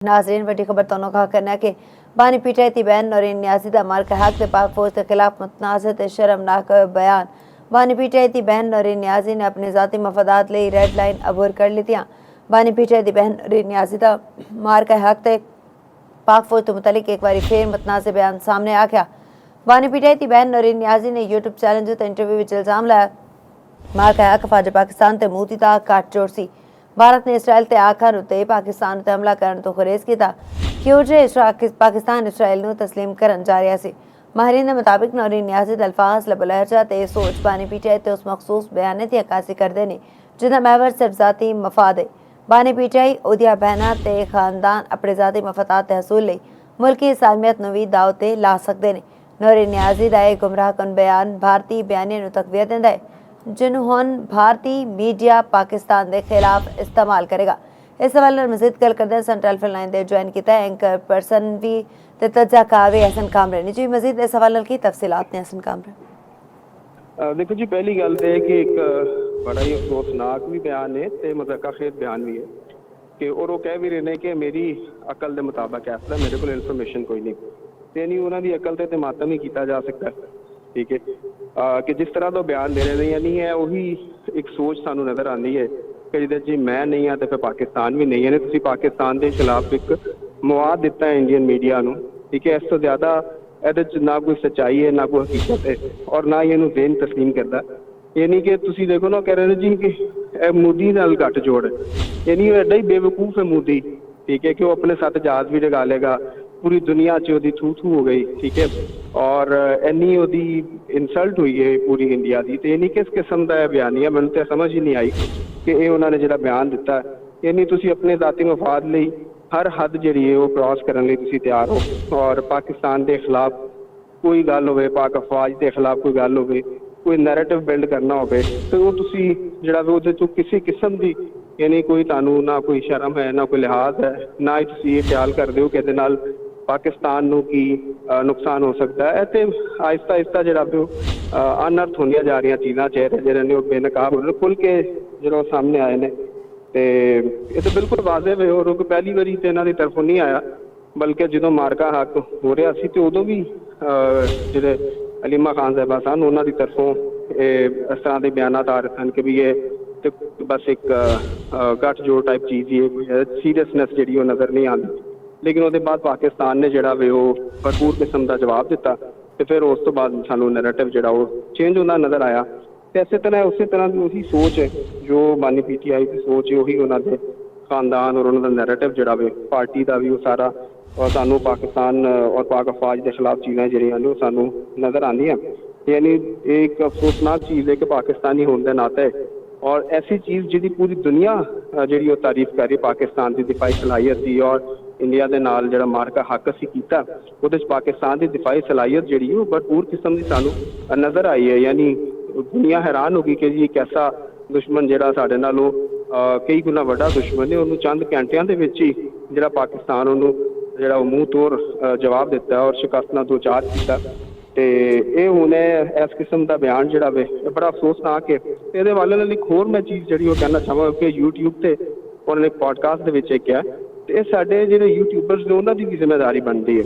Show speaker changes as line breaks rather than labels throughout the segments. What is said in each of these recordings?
नाजरीन वड्डी खबर दोनों का कहना है कि बानी पीटीआई बयान नौरीन नियाजी का मार का हक ते पाक फौज के खिलाफ मुतनाज़ ते शर्मनाक बयान। बानी पीटीआई बहन नौरीन नियाजी ने अपने ज़ाती मफादात लिए रेड लाइन अबूर कर ली थी। बानी पीटीआई बहन नौरीन नियाजी का मार का हक ते पाक फौज के मुतलिक एक बार फिर मुतनाज़ बयान सामने आ गया। बानी पीटीआई बहन नौरीन नियाजी ने यूट्यूब चैनल जो इंटरव्यू में इल्ज़ाम लाया मार का हक फौज पाकिस्तान ते मूती ता काट जोड़ सी। भारत ने इसराइल ते आखर उत्ते पाकिस्तान ते हमला करने तो गुरेज किया कि उजे पाकिस्तान इसराइल नूं तस्लीम करन जा रहा सी। माहरीन के मुताबिक नौरीन नियाजी दे अल्फाज लबलहजा ते सोच बानी पीटीआई ते उस मखसूस बयाने की अक्कासी करते ने जिन्हें महवर सिर्फ ज़ाती मफाद है। बानी पीटीआई उहदियां बहना ते खानदान अपने ज़ाती मफादात के हसूल लई मुल्की इस्लामियत नूं वी दाव ते ला सकते हैं। नौरीन नियाजी दा गुमराह कन बयान भारतीय बयानिया नूं तकवीत दिंदा है जिन्हों हुण भारतीय मीडिया पाकिस्तान के खिलाफ इस्तेमाल करेगा। इस सवाल मजीद गल करते सेंट्रल फिल लाइन दे ज्वाइन किया एंकर पर्सन भी तजा कावे हसन कामरे ने जी मजीद इस सवाल की तफसीलात ने हसन कामरे।
देखो जी पहली गल तो है कि एक बड़ा ही अफसोसनाक भी बयान है तो मज़ाका खेज बयान भी है कि और वो कह भी रहे हैं कि मेरी अकल के मुताबिक ऐसा मेरे को इन्फॉर्मेशन कोई नहीं तो नहीं उन्होंने अकल से मातम ही किया जा सकता। ठीक है कि जिस तरह का बयान दे रहे यानी है वही एक सोच सानू नज़र आती है कि जिद जी मैं नहीं हाँ तो फिर पाकिस्तान भी नहीं है। तुसीं पाकिस्तान के खिलाफ एक मुआद दिता है इंडियन मीडिया नूं। ठीक है इस तो ज़्यादा ये ना कोई सच्चाई है ना कोई हकीकत है और ना ही इन्हू ज़हन तस्लीम करता। यानी कि तुसीं देखो ना कह रहे जी कि मोदी नाल गठ जोड़ यानी एडा ही बेवकूफ़ है मोदी। ठीक है कि वो अपने साथ जहाज भी लगा लेगा पूरी दुनिया च ओदी थू थू हो गई। ठीक है और इन्नी ओदी इंसल्ट हुई है पूरी इंडिया की तो यानी किस किस्म का बयानिया मैंने तो समझ ही नहीं आई कि ये उन्होंने जो बयान दिता यानी तुसीं अपने ज़ाती मफाद लई हर हद जी है वो क्रॉस करने तुसीं तैयार हो और पाकिस्तान के खिलाफ कोई गल हो पाक अफवाज के खिलाफ कोई गल हो कोई नैरेटिव बिल्ड करना हो तो वो तुसीं जिहड़ा उहदे चों किसी किस्म की यानी कोई तुहानूं ना कोई शर्म है ना कोई लिहाज है ना ही तुसीं ये ख्याल करदे हो कि इहदे नाल पाकिस्तान नूं की नुकसान हो सकता है। तो आहिस्ता आहिस्ता जो अनर्थ होंदियां जा रही चीज़ां चेहरे जिहड़े ने बेनकाब हो खुल के जो सामने आए ने तो ये तो बिल्कुल वाज़ेब है और पहली बारी तो इन्हों की तरफों नहीं आया बल्कि जो मारका हक हो रहा सी तो उदों भी जो अलीमा खान साहबा सन उन्हों की तरफों इस तरह के बयान आ रहे सन कि भी ये तो बस एक गठ जोड़ टाइप चीज़ ही है सीरीयसनैस जी नज़र नहीं आती। लेकिन उसके बाद पाकिस्तान ने जोड़ा वे भरपूर किस्म का जवाब दिता तो फिर उस तो बाद सानू नैरेटिव जोड़ा वो चेंज होता नज़र आया। तो इस तरह उस तरह की उसी सोच है जो बानी पीटीआई की सोच है उही उन्होंने खानदान और उन्होंने नैरेटिव जोड़ा वे पार्टी का भी वो सारा और सानू पाकिस्तान और पाक अफवाज के खिलाफ चीज़ें जो सानू नज़र आंदियां यानी एक अफसोसनाक चीज़ है कि पाकिस्तानी होने के नाते और ऐसी चीज़ जी पूरी दुनिया जी तारीफ कर रही पाकिस्तान की दिफाई सलाहियत की और इंडिया के नाल जो मारका हक असी किया वो पाकिस्तान की दिफाई सलाहियत जी वो भरपूर किस्म की सानू नज़र आई है। यानी दुनिया हैरान होगी कि जी एक ऐसा दुश्मन जोड़ा साढ़े नालों कई गुना वड्डा दुश्मन है उन्होंने चंद घंटिया के ही जोड़ा पाकिस्तान उन्होंने जो मूँह तोड़ जवाब दिता और शिकस्त ना दो चार किया तो ये हूँ इस किस्म का बयान जोड़ा वे बड़ा अफसोसनाक है। ये वाले एक होर मैं चीज़ जी कहना चाहवा कि यूट्यूब से उन्होंने एक पॉडकास्ट के क्या तो ये साढ़े जो यूट्यूबरस ने उन्होंने भी जिम्मेदारी बनती है।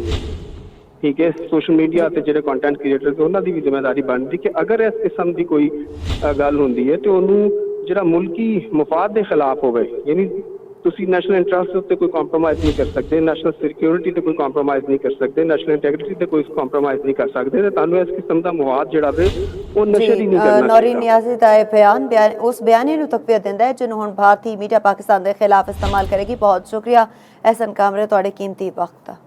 ठीक है सोशल मीडिया से जो कंटेंट क्रिएटर्स उन्होंने भी जिम्मेदारी बनती कि अगर इस किस्म की कोई गल होंगी है तो उन्होंने जो मुल्की मुफाद के खिलाफ हो यानी तुसी नैशनल इंटरस्ट उत्ते कोई कॉम्प्रोमाइज़ नहीं कर सकते नेशनल सिक्योरिटी से कोई कॉम्प्रोमाइज़ नहीं कर सकते नेशनल इंटैग्रिटी से कोई कॉम्प्रोमाइज़ नहीं कर सकते तो तुहानूं इस किस्म का मुआद जिहड़ा वे वो नशर ही नहीं करना।
नौरीन नियाजी दा बयान उस बयानी नूं तकवीत दिंदा है जिन्हों हुण भारतीय मीडिया पाकिस्तान के खिलाफ इस्तेमाल करेगी। बहुत शुक्रिया एहसन कामरे तुहाडे कीमती वक्त दा।